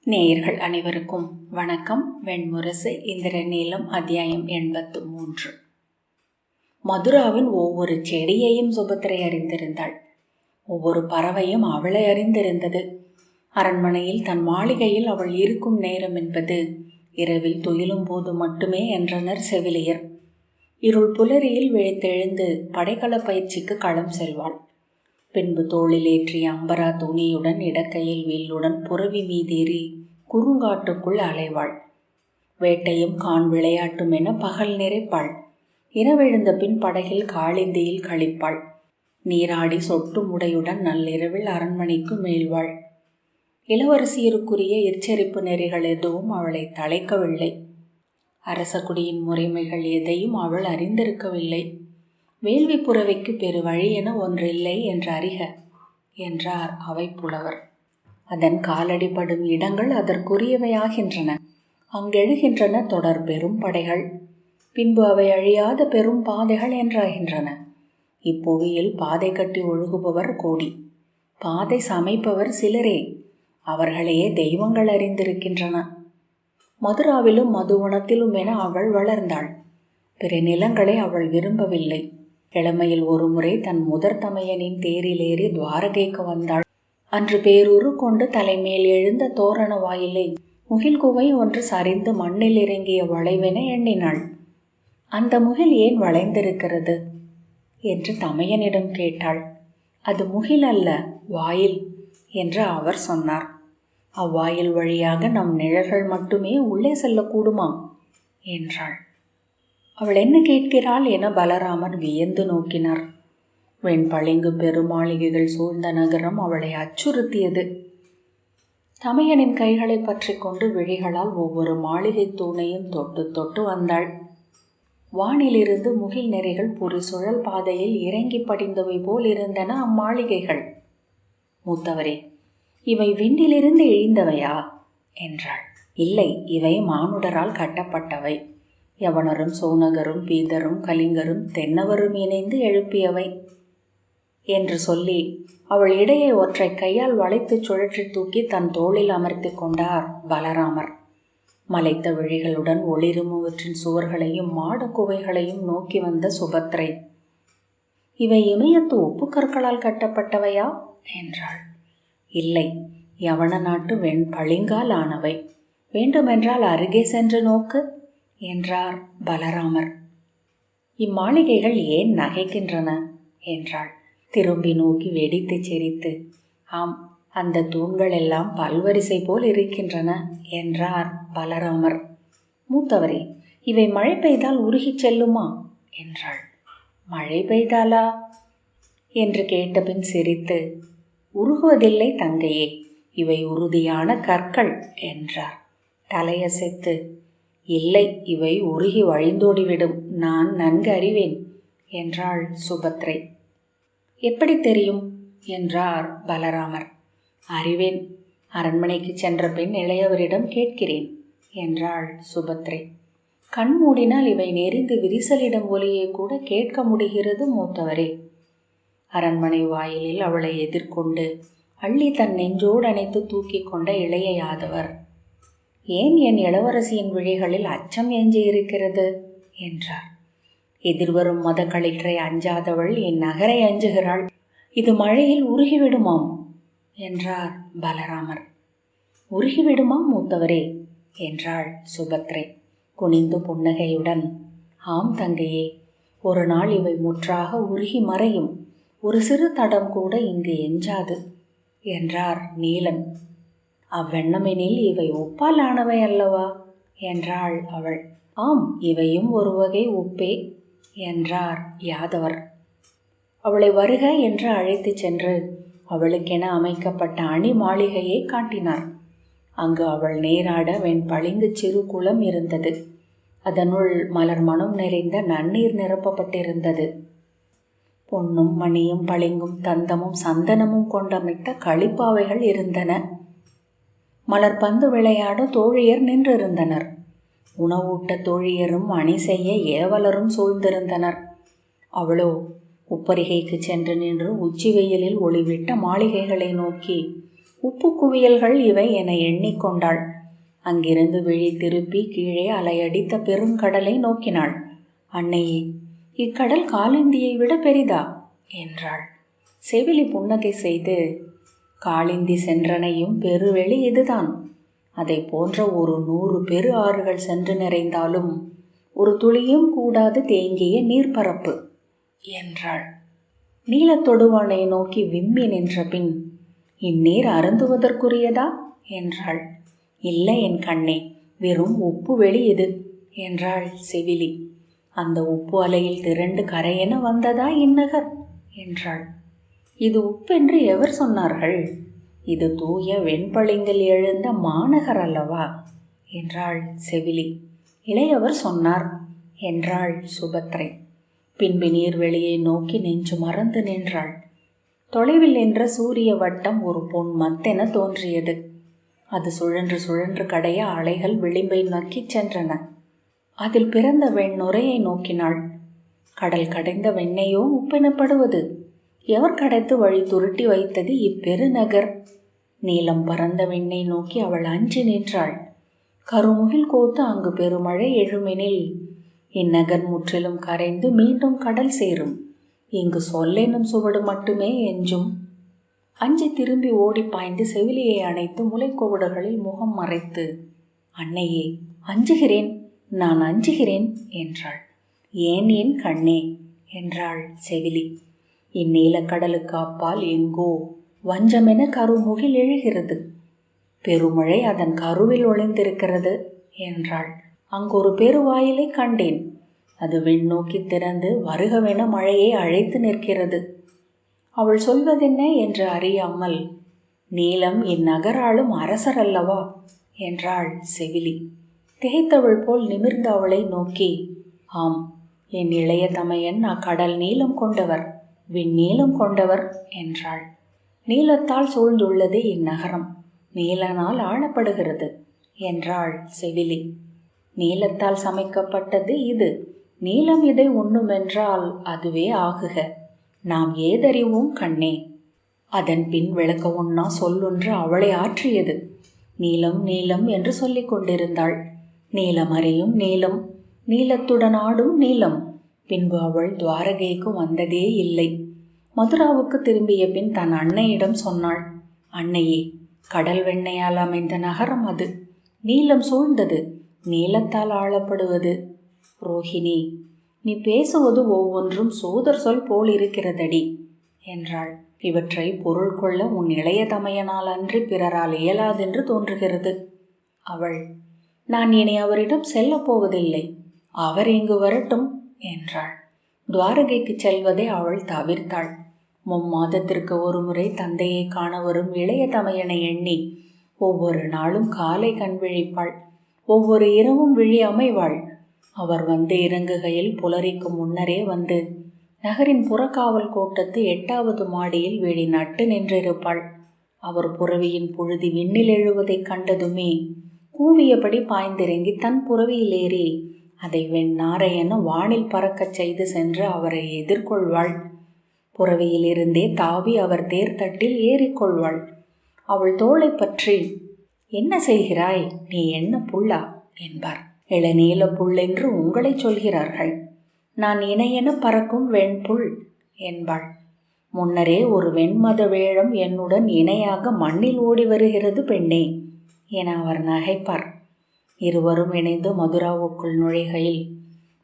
நேயர்கள் அனைவருக்கும் வணக்கம். வெண்முரசு இந்திரநீலம் அத்தியாயம் 83. மதுராவின் ஒவ்வொரு செடியையும் சுபத்திரை அறிந்திருந்தாள். ஒவ்வொரு பறவையும் அவளை அறிந்திருந்தது. அரண்மனையில் தன் மாளிகையில் அவள் இருக்கும் நேரம் என்பது இரவில் துயிலும் போது மட்டுமே என்றனர் செவிலியர். இருள் புலரியில் விழித்தெழுந்து படைக்கல பயிற்சிக்கு களம் செல்வாள். பின்பு தோளில் ஏற்றிய அம்பரா துணியுடன் இடக்கையில் வில்லுடன் புறவி மீதேறி குறுங்காட்டுக்குள் அலைவாள். வேட்டையும் கான் விளையாட்டும் என பகல் நிறைப்பாள். இரவெழுந்த பின் படகில் காளிந்தியில் கழிப்பாள். நீராடி சொட்டு முடையுடன் நள்ளிரவில் அரண்மனைக்கு மீள்வாள். இளவரசியருக்குரிய எச்சரிப்பு நெறிகள் எதுவும் அவளை தலைக்கவில்லை. அரசகுடியின் முறைமைகள் எதையும் அவள் அறிந்திருக்கவில்லை. வேள்வி புறவைக்கு பெரு வழி என ஒன்றில்லை என்று அறிக என்றார் அவை புலவர். அதன் காலடிப்படும் இடங்கள் அதற்குரியவையாகின்றன. அங்கெழுகின்றன தொடர் பெரும் படைகள். பின்பு அவை அழியாத பெரும் பாதைகள் என்றாகின்றன. இப்புவியில் பாதை கட்டி ஒழுகுபவர் கோடி, பாதை சமைப்பவர் சிலரே. அவர்களையே தெய்வங்கள் அறிந்திருக்கின்றன. மதுராவிலும் மதுவனத்திலும் என அவள் வளர்ந்தாள். பிற நிலங்களை அவள் விரும்பவில்லை. இளமையில் ஒரு முறை தன் முதற் தமையனின் தேரிலேறி துவாரகைக்கு வந்தாள். அன்று பேரூரு கொண்டு தலைமேல் எழுந்த தோரண வாயிலை முகில்குவை ஒன்று சரிந்து மண்ணில் இறங்கிய வளைவென எண்ணினாள். அந்த முகில் ஏன் வளைந்திருக்கிறது என்று தமையனிடம் கேட்டாள். அது முகில் அல்ல, வாயில் என்று அவர் சொன்னார். அவ்வாயில் வழியாக நம் நிழல்கள் மட்டுமே உள்ளே செல்லக்கூடுமா என்றாள். அவள் என்ன கேட்கிறாள் என பலராமர் வியந்து நோக்கினார். வெண்பளிங்கு பெருமாளிகைகள் சூழ்ந்த நகரம் அவளை அச்சுறுத்தியது. தமையனின் கைகளை பற்றி கொண்டு விழிகளால் ஒவ்வொரு மாளிகை தூணையும் தொட்டு தொட்டு வந்தாள். வானிலிருந்து முகில் நெறிகள் புரி சுழல் பாதையில் இறங்கி படிந்தவை போல் இருந்தன அம்மாளிகைகள். மூத்தவரே, இவை விண்ணிலிருந்து இழிந்தவையா என்றாள். இல்லை, இவை மானுடரால் கட்டப்பட்டவை. யவனரும் சோனகரும் பீதரும் கலிங்கரும் தென்னவரும் இணைந்து எழுப்பியவை என்று சொல்லி அவள் இடையை ஒற்றை கையால் வளைத்து சுழற்றி தூக்கி தன் தோளில் அமர்த்தி கொண்டார் பலராமர். மலைத்த விழிகளுடன் ஒளிருமுவற்றின் சுவர்களையும் மாட குவைகளையும் நோக்கி வந்த சுபத்திரை, இவை இமயத்து உப்பு கற்களால் கட்டப்பட்டவையா என்றாள். இல்லை, யவன நாட்டு வெண்பளிங்கால் ஆனவை. வேண்டுமென்றால் அருகே சென்று நோக்கு என்றார் பலராமர். இம்மாளிகைகள் ஏன் நகைக்கின்றன என்றாள். திரும்பி நோக்கி வெடித்து சிரித்து, ஆம், அந்த தூண்கள் எல்லாம் பல்வரிசை போல் இருக்கின்றன என்றார் பலராமர். மூத்தவரே, இவை மழை பெய்தால் உருகிச் செல்லுமா என்றாள். மழை பெய்தாலா என்று கேட்டபின் சிரித்து, உருகுவதில்லை தங்கையே, இவை உறுதியான கற்கள் என்றார். தலையசைத்து, இல்லை, இவை உருகி வழிந்தோடிவிடும், நான் நன்கு அறிவேன் என்றாள் சுபத்திரை. எப்படி தெரியும் என்றார் பலராமர். அறிவேன், அரண்மனைக்கு சென்ற பின் இளையவரிடம் கேட்கிறேன் என்றாள் சுபத்திரை. கண் மூடினால் இவை நெறிந்து விரிசலிடம் ஒலியை கூட கேட்க முடிகிறது மூத்தவரே. அரண்மனை வாயிலில் அவளை எதிர்கொண்டு அள்ளி தன் நெஞ்சோடு அணைத்து தூக்கி கொண்ட இளைய யாதவர், ஏன் என் இளவரசியின் விழிகளில் அச்சம் எஞ்சி இருக்கிறது என்றார். எதிர்வரும் மத களிற்றை அஞ்சாதவள் என் நகரை அஞ்சுகிறாள். இது மழையில் உருகிவிடுமாம் என்றார் பலராமர். உருகிவிடுமாம் மூத்தவரே என்றாள் சுபத்திரை குனிந்து புன்னகையுடன். ஆம் தங்கையே, ஒரு நாள் இவை முற்றாக உருகி மறையும். ஒரு சிறு தடம் கூட இங்கு எஞ்சாது என்றார் நீலன். அவ்வெண்ணமெனில் இவை உப்பால் ஆனவை அல்லவா என்றாள் அவள். ஆம், இவையும் ஒரு வகை உப்பே என்றார் யாதவர். அவளை வருக என்று அழைத்து சென்று அவளுக்கென அமைக்கப்பட்ட அணி மாளிகையை காட்டினார். அங்கு அவள் நீராட வெண்பளிங்கு சிறு குளம் இருந்தது. அதனுள் மலர் மனம் நிறைந்த நன்னீர் நிரப்பப்பட்டிருந்தது. பொன்னும் மணியும் பளிங்கும் தந்தமும் சந்தனமும் கொண்டமைத்த களிப்பாவைகள் இருந்தன. மலர் பந்து விளையாட தோழியர் நின்றிருந்தனர். உணவூட்ட தோழியரும் அணி செய்ய ஏவலரும் சூழ்ந்திருந்தனர். அவளோ உப்பரிகைக்கு சென்று நின்று உச்சி வெயிலில் ஒளிவிட்ட மாளிகைகளை நோக்கி உப்பு குவியல்கள் இவை என எண்ணிக்கொண்டாள். அங்கிருந்து விழி திருப்பி கீழே அலையடித்த பெருங்கடலை நோக்கினாள். அன்னையே, இக்கடல் காலிந்தியை விட பெரிதா என்றாள். செவிலி புன்னகை செய்து, காலிந்தி சென்றனையும் பெருவெளி இதுதான். அதை போன்ற ஒரு 100 பெரு ஆறுகள் சென்று நிறைந்தாலும் ஒரு துளியும் கூடாது தேங்கிய நீர்ப்பரப்பு என்றாள். நீலத்தொடுவானை நோக்கி விம்மி நின்ற பின், இந்நீர் அருந்துவதற்குரியதா என்றாள். இல்லை என் கண்ணே, வெறும் உப்பு வெளி இது என்றாள் செவிலி. அந்த உப்பு அலையில் திரண்டு கரையென வந்ததா இந்நகர் என்றாள். இது உப்பென்று எவர் சொன்னார்கள்? இது தூய வெண்பளிங்கில் எழுந்த மாநகர் அல்லவா என்றாள் செவிலி. இளையவர் சொன்னார் என்றாள் சுபத்ரை. பின்பு நீர்வெளியை நோக்கி நெஞ்சு மறந்து நின்றாள். தொலைவில் நின்ற சூரிய வட்டம் ஒரு பொன் மத்தென தோன்றியது. அது சுழன்று சுழன்று கடைய அலைகள் விளிம்பை நக்கிச் சென்றன. அதில் பிறந்த வெண்ணுரையை நோக்கினாள். கடல் கடைந்த வெண்ணையோ உப்பெனப்படுவது? எவர் கடைத்து வழி துருட்டி வைத்தது இப்பெருநகர்? நீலம் பறந்த வெண்ணை நோக்கி அவள் அஞ்சி நின்றாள். கருமுகில் கோத்து அங்கு பெருமழை எழுமெனில் இந்நகர் முற்றிலும் கரைந்து மீண்டும் கடல் சேரும். இங்கு சொல்லெனும் சுவடு மட்டுமே எஞ்சும். அஞ்சி திரும்பி ஓடி பாய்ந்து செவிலியை அணைத்து முளைக்கோவிடுகளில் முகம் மறைத்து, அன்னையே, அஞ்சுகிறேன், நான் அஞ்சுகிறேன் என்றாள். ஏன் என் கண்ணே என்றாள் செவிலி. இந்நீலக்கடலுக்கு அப்பால் எங்கோ வஞ்சமென கருமுகில் எழுகிறது. பெருமழை அதன் கருவில் ஒளிந்திருக்கிறது என்றாள். அங்கொரு பெருவாயிலை கண்டேன். அது விண்ணோக்கி திறந்து வருகவென மழையை அழைத்து நிற்கிறது. அவள் சொல்வதென்ன என்று அறியாமல், நீலம் இந்நகராளும் அரசர் அல்லவா என்றாள் செவிலி. திகைத்தவள் போல் நிமிர்ந்து அவளை நோக்கி, ஆம், என் இளைய தமையன் அக்கடல் நீளம் கொண்டவர், விண்ணீளம் கொண்டவர் என்றாள். நீலத்தால் சூழ்ந்துள்ளது இந்நகரம், நீலனால் ஆளப்படுகிறது என்றாள் செவிலி. நீலத்தால் சமைக்கப்பட்டது இது. நீலம் இதை உண்ணுமென்றால் அதுவே ஆகுக. நாம் ஏதறிவோம் கண்ணே. அதன் பின் விளக்க ஒண்ணா சொல்லொன்று அவளை ஆற்றியது. நீலம் நீலம் என்று சொல்லிக் கொண்டிருந்தாள். நீலமறையும் நீலம், நீலத்துடன் ஆடும் நீலம். பின்பு அவள் துவாரகைக்கு வந்ததே இல்லை. மதுராவுக்கு திரும்பிய பின் தன் அன்னையிடம் சொன்னாள். அன்னையே, கடல் வெண்ணையால் அமைந்த நகரம் அது. நீலம் சூழ்ந்தது, நீலத்தால் ஆளப்படுவது. ரோஹிணி, நீ பேசுவது ஒவ்வொன்றும் சோதர் சொல் போல் இருக்கிறதடி என்றாள். இவற்றை பொருள் கொள்ள உன் இளைய தமையனால் அன்றி பிறரால் இயலாதென்று தோன்றுகிறது. அவள், நான் இனி அவரிடம் செல்லப் போவதில்லை, அவர் இங்கு வரட்டும் என்றாள். துவாரகைக்கு செல்வதை அவள் தவிர்த்தாள். 3 மாதத்திற்கு ஒரு முறை தந்தையை காண வரும் இளைய தமையனை எண்ணி ஒவ்வொரு நாளும் காலை கண் விழிப்பாள். ஒவ்வொரு இரவும் விழி அமைவாள். அவர் வந்து இறங்குகையில் புலரிக்கு முன்னரே வந்து நகரின் புறக்காவல் கோட்டத்து 8வது மாடியில் விழி நட்டு நின்றிருப்பாள். அவர் புறவியின் புழுதி விண்ணில் எழுவதைக் கண்டதுமே கூவியபடி பாய்ந்திறங்கி தன் புறவியில் ஏறி அதை வெண்ணாரையென வானில் பறக்கச் செய்து சென்று அவரை எதிர்கொள்வாள். புறவியிலிருந்தே தாவி அவர் தேர்தட்டில் ஏறிக்கொள்வாள். அவள் தோளை பற்றி, என்ன செய்கிறாய், நீ என்ன புல்லா என்பார். இளநீல புல்லென்று உங்களை சொல்கிறார்கள், நான் இணையென பறக்கும் வெண்புல் என்பாள். முன்னரே ஒரு வெண்மத வேழம் என்னுடன் இணையாக மண்ணில் ஓடி வருகிறது பெண்ணே என அவர் நகைப்பார். இருவரும் இணைந்து மதுராவுக்குள் நுழைகையில்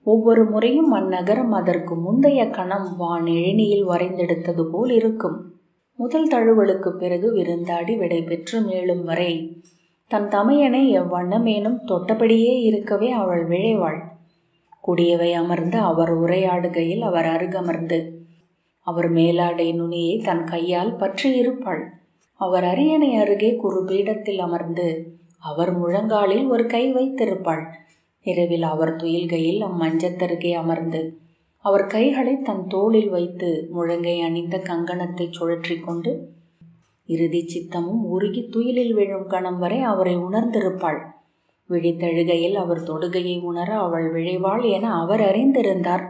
ஒவ்வொரு முறையும் அந்நகரம் அதற்கு முந்தைய கணம் வான் எழினியில் வரைந்தெடுத்தது போல் இருக்கும். முதல் தழுவலுக்கு பிறகு விருந்தாடி விடை பெற்று மேலும் வரை தன் தமையனை எவ்வண்ணமேனும் தொட்டபடியே இருக்கவே அவள் விழைவாள். குடியவை அமர்ந்து அவர் உரையாடுகையில் அவர் அருகமர்ந்து அவர் மேலாடை நுனியை தன் கையால் பற்றி இருப்பாள். அவர் அரியணை அருகே குறுபீடத்தில் அமர்ந்து அவர் முழங்காலில் ஒரு கை வைத்திருப்பாள். இரவில் அவர் துயில்கையில் அம்மஞ்சத்தருகே அமர்ந்து அவர் கைகளை தன் தோளில் வைத்து முழங்கை அணிந்த கங்கணத்தை சுழற்றி கொண்டு இறுதி சித்தமும் உருகி துயிலில் விழும் கணம் வரை அவரை உணர்ந்திருப்பாள். விழித்தழுகையில் அவர் தொடுகையை உணர அவள் விழைவாள் என அவர் அறிந்திருந்தார்.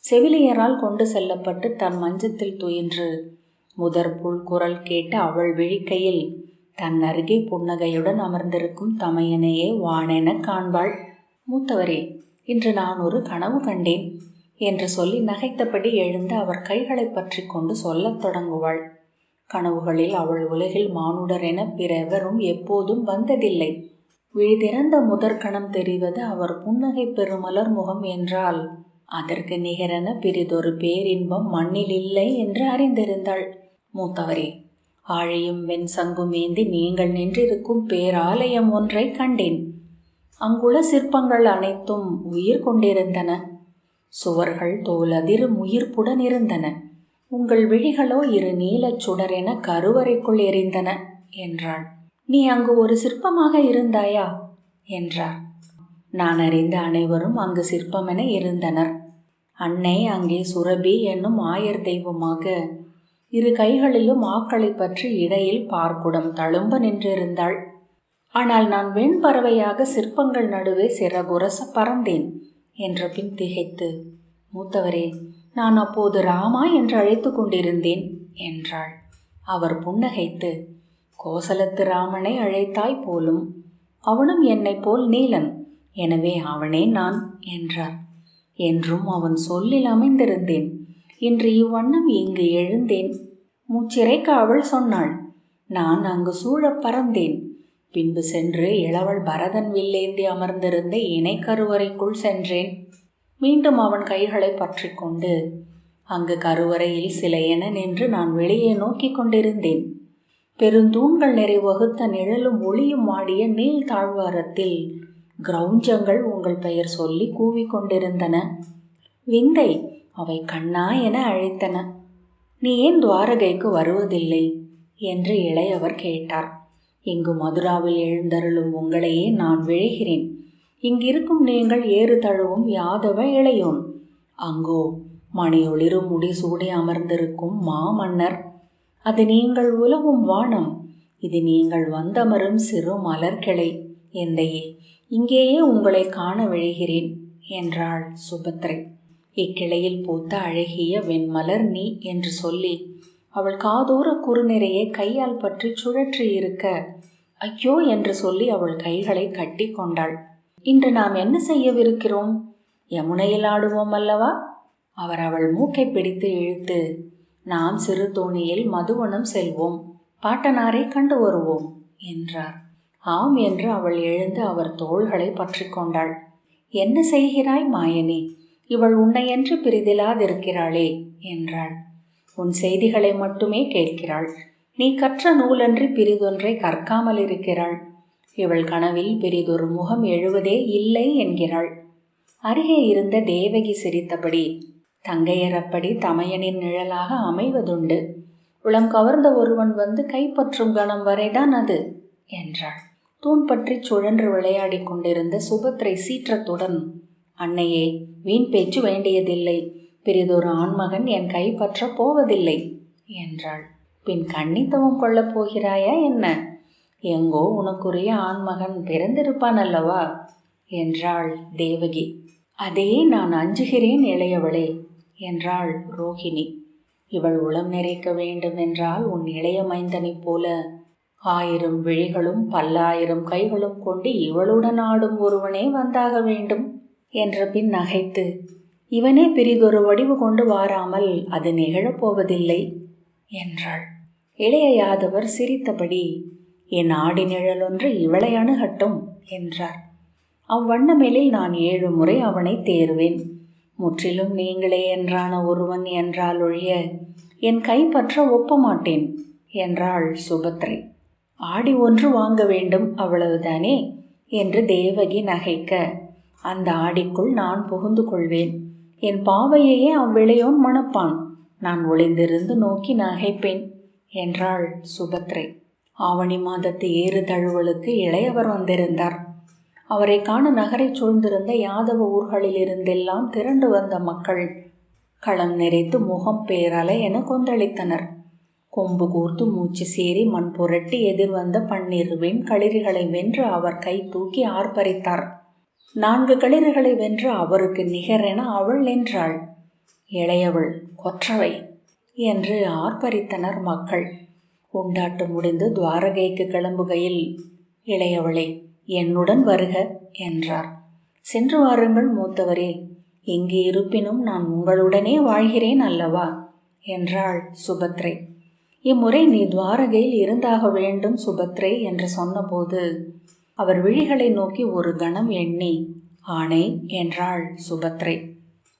செவிலியரால் கொண்டு செல்லப்பட்டு தன் மஞ்சத்தில் துயின்று முதற் புல் குரல் கேட்டு அவள் விழிக்கையில் தன் அருகே புன்னகையுடன் அமர்ந்திருக்கும் தமையனையே வானென காண்பாள். மூத்தவரே, இன்று நான் ஒரு கனவு கண்டேன் என்று சொல்லி நகைத்தபடி எழுந்து அவர் கைகளை பற்றி கொண்டு சொல்லத் தொடங்குவாள். கனவுகளில் அவள் உலகில் மானுடர் என பிறவரும் எப்போதும் வந்ததில்லை. விழிதிறந்த முதற்கணம் தெரிவது அவர் புன்னகை பெருமலர் முகம் என்றால் அதற்கு நிகரென பிறிதொரு பேரின்பம் மண்ணில் இல்லை என்று அறிந்திருந்தாள். மூத்தவரே, ஆழையும் வெண் சங்குமேந்தி நீங்கள் நின்றிருக்கும் பேராலயம் ஒன்றை கண்டேன். அங்குள்ள சிற்பங்கள் அனைத்தும் உயிர் கொண்டிருந்தன. சுவர்கள் தோலதிரும் உயிர்ப்புடன் இருந்தன. உங்கள் விழிகளோ இரு நீலச் சுடரென கருவறைக்குள் எரிந்தன என்றாள். நீ அங்கு ஒரு சிற்பமாக இருந்தாயா என்றார். நான் அறிந்த அனைவரும் அங்கு சிற்பமென இருந்தனர். அன்னை அங்கே சுரபி என்னும் ஆயர் தெய்வமாக இரு கைகளிலும் ஆக்களை பற்றி இடையில் பார்க்குடம் தழும்ப நின்றிருந்தாள். ஆனால் நான் வெண்பறவையாக சிற்பங்கள் நடுவே சிறகுரச பறந்தேன் என்ற பின் திகைத்து, மூத்தவரே, நான் அப்போது ராமா என்று அழைத்து கொண்டிருந்தேன் என்றாள். அவர் புன்னகைத்து, கோசலத்து ராமனை அழைத்தாய் போலும். அவனும் என்னை போல் நீலன், எனவே அவனே நான் என்றார். என்றும் அவன் சொல்லில் அமைந்திருந்தேன். இன்று இவ்வண்ணம் இங்கு எழுந்தேன். மூச்சிறைக்க அவள் சொன்னாள். நான் அங்கு சூழப் பறந்தேன். பின்பு சென்று இளவல் பரதன் வில்லேந்தி அமர்ந்திருந்த இணை கருவறைக்குள் சென்றேன். மீண்டும் அவன் கைகளை பற்றி கொண்டு அங்கு கருவறையில் சிலையென நின்று நான் வெளியே நோக்கி கொண்டிருந்தேன். பெருந்தூண்கள் நிறை வகுத்த நிழலும் ஒளியும் ஆடிய நீள் தாழ்வாரத்தில் கிரௌஞ்சங்கள் உங்கள் பெயர் சொல்லி கூவிக்கொண்டிருந்தன. விந்தை, அவை கண்ணா என அழைத்தன. நீ ஏன் துவாரகைக்கு வருவதில்லை என்று இளையவர் கேட்டார். இங்கு மதுராவில் எழுந்தருளும் உங்களையே நான் விழைகிறேன். இங்கிருக்கும் நீங்கள் ஏறு தழுவும் யாதவ இளையோன். அங்கோ மணியொளிரும் முடிசூடி அமர்ந்திருக்கும் மாமன்னர். அது நீங்கள் உலவும் வானம். இது நீங்கள் வந்தமரும் சிறு மலர்கிளை. எந்தையே, இங்கேயே உங்களை காண விழைகிறேன் என்றாள் சுபத்திரை. இக்கிளையில் பூத்த அழகிய வெண்மலர் நீ என்று சொல்லி அவள் காதோர குறுநிறையை கையால் பற்றி சுழற்றி இருக்க, ஐயோ என்று சொல்லி அவள் கைகளை கட்டி கொண்டாள். இன்று நாம் என்ன செய்யவிருக்கிறோம்? யமுனையில் ஆடுவோம் அல்லவா? அவர் அவள் மூக்கை பிடித்து இழுத்து, நாம் சிறு தோணியில் மதுவனம் செல்வோம், பாட்டனாரை கண்டு வருவோம் என்றார். ஆம் என்று அவள் எழுந்து அவர் தோள்களை பற்றி கொண்டாள். என்ன செய்கிறாய் மாயனே? இவள் உன்னையன்று பிரிதிலாதிருக்கிறாளே என்றாள். உன் செய்திகளை மட்டுமே கேட்கிறாள். நீ கற்ற நூலன்றி பிரிதொன்றை கற்காமல் இருக்கிறாள். இவள் கனவில் பிரிதொரு முகம் எழுவதே இல்லை என்கிறாள். அருகே இருந்த தேவகி சிரித்தபடி, தங்கையரப்படி தமையனின் நிழலாக அமைவதுண்டு. உளம் கவர்ந்த ஒருவன் வந்து கைப்பற்றும் கணம் வரைதான் அது என்றாள். தூண் பற்றி சுழன்று விளையாடி கொண்டிருந்த சுபத்திரை சீற்றத்துடன், அன்னையே, வீண் பேச்சு வேண்டியதில்லை. பிறிதொரு ஆண்மகன் என் கைப்பற்ற போவதில்லை என்றாள். பின் கன்னித்தவம் கொள்ளப் போகிறாயா என்ன? எங்கோ உனக்குரிய ஆண்மகன் பிறந்திருப்பான் அல்லவா என்றாள் தேவகி. அதே நான் அஞ்சுகிறேன் இளையவளே என்றாள் ரோகிணி. இவள் உளம் நிறைக்க வேண்டும் என்றால் உன் இளைய மைந்தனைப் போல 1000 விழிகளும் 10,000 கைகளும் கொண்டு இவளுடன் ஆடும் ஒருவனே வந்தாக வேண்டும் என்ற பின் நகைத்து, இவனே பிறிதொரு வடிவு கொண்டு வாராமல் அது நிகழப்போவதில்லை என்றாள். இளைய யாதவர் சிரித்தபடி, என் ஆடி நிழலொன்று இவளை அணுகட்டும் என்றார். அவ்வண்ணமேலில் நான் 7 முறை அவனை தேர்வேன். முற்றிலும் நீங்களே என்றான ஒருவன் என்றால் ஒழிய என் கைப்பற்ற ஒப்ப மாட்டேன் என்றாள் சுபத்திரை. ஆடி ஒன்று வாங்க வேண்டும், அவ்வளவுதானே என்று தேவகி நகைக்க, அந்த ஆடிக்குள் நான் புகுந்து கொள்வேன். என் பாவையையே அவ்விளையோன் மணப்பான். நான் ஒளிந்திருந்து நோக்கி நகைப்பேன் என்றாள் சுபத்திரை. ஆவணி மாதத்து ஏறு தழுவலுக்கு இளையவர் வந்திருந்தார். அவரை காண நகரை சூழ்ந்திருந்த யாதவ ஊர்களிலிருந்தெல்லாம் திரண்டு வந்த மக்கள் களம் நிறைத்து முகம் பேரலை என கொந்தளித்தனர். கொம்பு கூர்த்து மூச்சு சேரி மண் புரட்டி எதிர்வந்த 12 களிறுகளை வென்று அவர் கை தூக்கி ஆர்ப்பரித்தார். 4 களிறுகளை வென்று அவருக்கு நிகரென அவள் நின்றாள். இளையவள் கொற்றவை என்று ஆர்ப்பரித்தனர் மக்கள். உண்டாட்டு முடிந்து துவாரகைக்கு கிளம்புகையில், இளையவளே, என்னுடன் வருக என்றார். சென்று வாருங்கள் மூத்தவரே, எங்கே இருப்பினும் நான் உங்களுடனே வாழ்கிறேன் அல்லவா என்றாள் சுபத்ரை. இம்முறை நீ துவாரகையில் இருந்தாக வேண்டும் சுபத்ரை என்று சொன்னபோது அவர் விழிகளை நோக்கி ஒரு கணம் எண்ணி, ஆணை என்றாள் சுபத்ரை.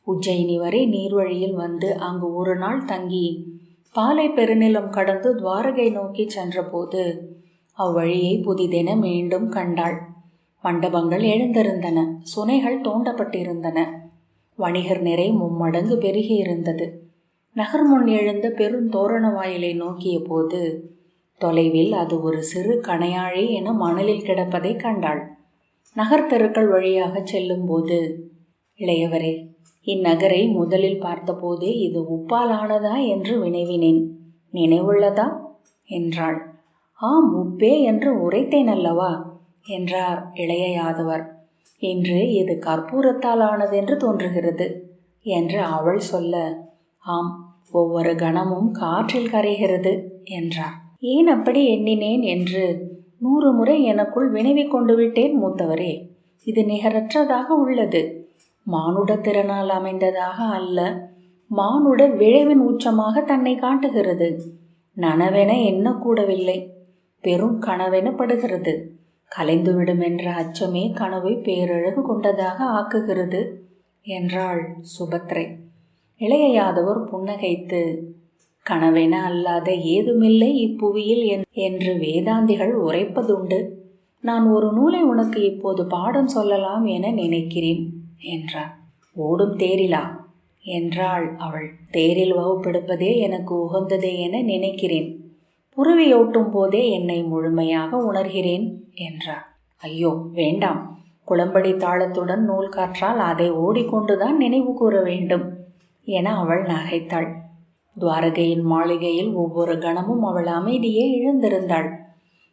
உஜ்ஜயினி வரை நீர்வழியில் வந்து அங்கு ஒரு நாள் தங்கி பாலை பெருநிலம் கடந்து துவாரகை நோக்கி சென்றபோது அவ்வழியை புதிதென மீண்டும் கண்டாள். மண்டபங்கள் எழுந்திருந்தன, சுனைகள் தோண்டப்பட்டிருந்தன, வணிகர் நிறை மும்மடங்கு பெருகியிருந்தது. நகர் முன் எழுந்த பெருந்தோரண வாயிலை நோக்கிய போது தொலைவில் அது ஒரு சிறு கணையாழி என மணலில் கிடப்பதை கண்டாள். நகர் தெருக்கள் வழியாக செல்லும் போது, இளையவரே, இந்நகரை முதலில் பார்த்தபோதே இது உப்பாலானதா என்று வினவினேன், நினைவுள்ளதா என்றாள். ஆம், உப்பே என்று உரைத்தேன் அல்லவா என்றார் இளைய யாதவர். இன்று இது கற்பூரத்தால் ஆனதென்று தோன்றுகிறது என்று அவள் சொல்ல, ஆம், ஒவ்வொரு கணமும் காற்றில் கரைகிறது என்றார். ஏன் அப்படி எண்ணினேன் என்று 100 முறை எனக்குள் வினவி கொண்டு விட்டேன் மூத்தவரே. இது நிகரற்றதாக உள்ளது. மானுட திறனால் அமைந்ததாக அல்ல, மானுட விழைவின் உச்சமாக தன்னை காட்டுகிறது. நனவென எண்ணக்கூடவில்லை, பெரும் கனவெனப்படுகிறது. கலைந்துவிடும் என்ற அச்சமே கனவை பேரழகு கொண்டதாக ஆக்குகிறது என்றாள் சுபத்ரை. இளைய யாதவர் புன்னகைத்து, கனவென அல்லாத ஏதுமில்லை இப்புவியில் என்று வேதாந்திகள் உரைப்பதுண்டு. நான் ஒரு நூலை உனக்கு இப்போது பாடம் சொல்லலாம் என நினைக்கிறேன் என்றார். ஓடும் தேரிலா என்றாள் அவள். தேரில் வகுப்பெடுப்பதே எனக்கு உகந்ததே என நினைக்கிறேன். புறவியோட்டும் போதே என்னை முழுமையாக உணர்கிறேன் என்றார். ஐயோ வேண்டாம், குளம்படி தாளத்துடன் நூல் காற்றால் அதை ஓடிக்கொண்டுதான் நினைவு கூற வேண்டும் என அவள் நகைத்தாள். துவாரகையின் மாளிகையில் ஒவ்வொரு கணமும் அவள் அமைதியே இழந்திருந்தாள்.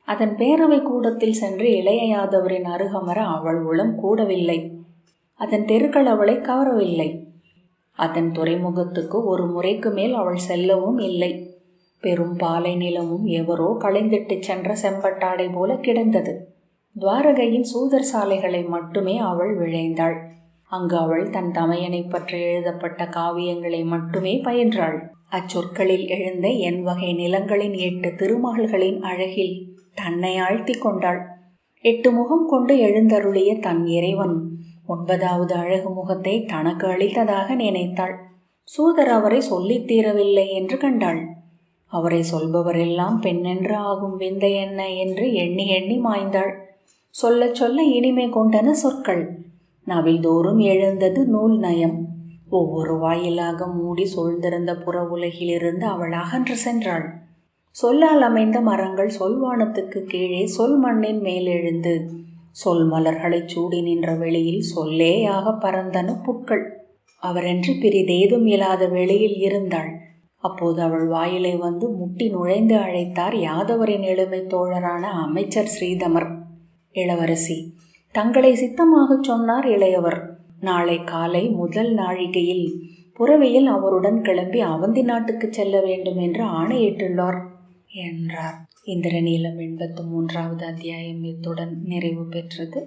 அதன் பேரவை கூடத்தில் சென்று இளைய யாதவரின் அருகமர அவள் உளம் கூடவில்லை. அதன் தெருக்கள் அவளை கவரவில்லை. அதன் துறைமுகத்துக்கு ஒரு முறைக்கு மேல் அவள் செல்லவும் இல்லை. பெரும் பாலை நிலமும் எவரோ களைந்திட்டு சென்ற செம்பட்டாடை போல கிடந்தது. துவாரகையின் சூதர் சாலைகளை மட்டுமே அவள் விழைந்தாள். அங்கு அவள் தன் தமையனை பற்றி எழுதப்பட்ட காவியங்களை மட்டுமே பயின்றாள். அச்சொற்களில் எழுந்த என் வகை நிலங்களின் 8 திருமகள்களின் அழகில் தன்னை ஆழ்த்தி கொண்டாள். 8 முகம் கொண்டு எழுந்தருளிய தன் இறைவன் 9வது அழகு முகத்தை தனக்கு அளித்ததாக நினைத்தாள். சூதர் அவரை சொல்லித் தீரவில்லை என்று கண்டாள். அவரை சொல்பவரெல்லாம் பெண்ணென்று ஆகும் விந்தை என்ன என்று எண்ணி எண்ணி மாய்ந்தாள். சொல்ல சொல்ல இனிமை கொண்டன சொற்கள். நவில்தோறும் எழுந்தது நூல் நயம். ஒவ்வொரு வாயிலாக மூடி சூழ்ந்திருந்த புற உலகிலிருந்து அவள் அகன்று சென்றாள். சொல்லால் அமைந்த மரங்கள் சொல்வானத்துக்கு கீழே சொல் மண்ணின் மேலெழுந்து சொல் மலர்களைச் சூடி நின்ற வெளியில் சொல்லேயாக பறந்தன புட்கள். அவரென்று பிரிதேதும் இல்லாத வெளியில் இருந்தாள். அப்போது அவள் வாயிலை வந்து முட்டி நுழைந்து அழைத்தார் யாதவரின் எளிமை தோழரான அமைச்சர் ஸ்ரீதமர். இளவரசி, தங்களை சித்தமாகச் சொன்னார் இளையவர். நாளை காலை முதல் நாழிகையில் புறவியில் அவருடன் கிளம்பி அவந்தி நாட்டுக்கு செல்ல வேண்டும் என்று ஆணையிட்டுள்ளார் என்றார். இந்திரநீலம் 83வது அத்தியாயம் இத்துடன் நிறைவு பெற்றது.